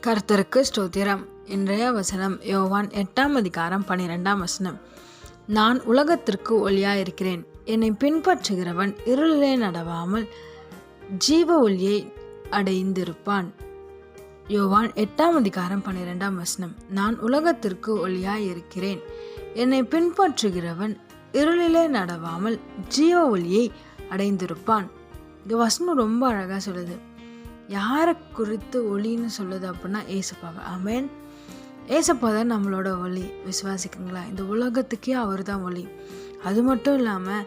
கர்த்தருக்கு ஸ்தோத்திரம். இன்றைய வசனம் யோவான் 8:12. நான் உலகத்திற்கு ஒளியாயிருக்கிறேன். என்னை பின்பற்றுகிறவன் இருளிலே நடவாமல் ஜீவ ஒளியை அடைந்திருப்பான். யோவான் 8:12. நான் உலகத்திற்கு ஒளியாயிருக்கிறேன். என்னை பின்பற்றுகிறவன் இருளிலே நடவாமல் ஜீவ ஒளியை அடைந்திருப்பான். இந்த வசனம் ரொம்ப அழகாக சொல்லுது. யாரை குறித்து ஒளின்னு சொல்லுது அப்படின்னா ஏசப்பாவை. ஆமேன். ஏசப்பா தான் நம்மளோட ஒளி. விசுவாசிக்குங்களா? இந்த உலகத்துக்கே அவர் தான் ஒளி. அது மட்டும் இல்லாமல்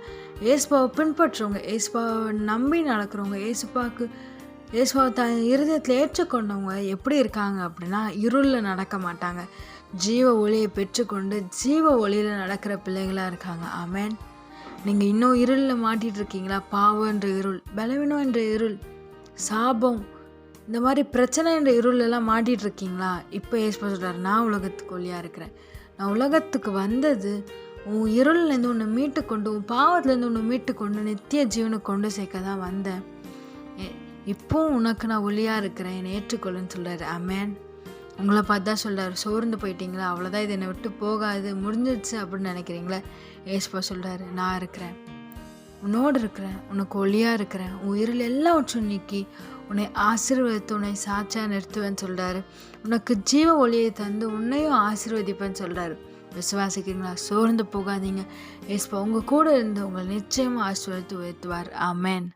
ஏசப்பாவை பின்பற்றுறவங்க, ஏசப்பாவை நம்பி நடக்கிறவங்க, ஏசப்பாவை இருதயத்தில் ஏற்றுக்கொண்டவங்க எப்படி இருக்காங்க அப்படின்னா இருளில் நடக்க மாட்டாங்க. ஜீவ ஒளியை பெற்றுக்கொண்டு ஜீவ ஒளியில் நடக்கிற பிள்ளைகளாக இருக்காங்க. ஆமேன். நீங்கள் இன்னும் இருளில் மாட்டிகிட்டு இருக்கீங்களா? பாவம் என்ற இருள், பலவீனம் என்ற இருள், சாபம், இந்த மாதிரி பிரச்சனை என்ற இருளெல்லாம் மாட்டிகிட்டு இருக்கீங்களா? இப்போ ஏசப்பா சொல்கிறார், நான் உலகத்துக்கு ஒளியாக இருக்கிறேன். நான் உலகத்துக்கு வந்தது உன் இருள்லேருந்து உன்னை மீட்டு கொண்டு, உன் பாவத்துலேருந்து உன்னை மீட்டு கொண்டு நித்திய ஜீவனுக்கு கொண்டு சேர்க்க தான் வந்தேன். இப்போவும் உனக்கு நான் ஒளியாக இருக்கிறேன், என்னை ஏற்றுக்கொள்ளுன்னு சொல்கிறார். ஆமேன். உங்களை பார்த்து தான் சொல்கிறார், சோர்ந்து போயிட்டீங்களா? அவ்வளோதான், இது என்னை விட்டு போகாது, முடிஞ்சிடுச்சு அப்படின்னு நினைக்கிறீங்களே? ஏசப்பா சொல்கிறாரு, நான் இருக்கிறேன், உன்னோடு இருக்கிறேன், உனக்கு ஒளியாக இருக்கிறேன், உன் இருள் எல்லாவற்றும் நீக்கி உன்னை ஆசீர்வதித்து உன்னை சாட்சியாக நிறுத்துவேன்னு சொல்கிறாரு. உனக்கு ஜீவ ஒளியை தந்து உன்னையும் ஆசீர்வதிப்பேன்னு சொல்கிறாரு. விசுவாசிக்கிறீங்களா? சோர்ந்து போகாதீங்க. ஏசப்பா உங்கள் கூட இருந்து உங்களை நிச்சயமாக ஆசீர்வதித்து உயர்த்துவார். ஆமேன்.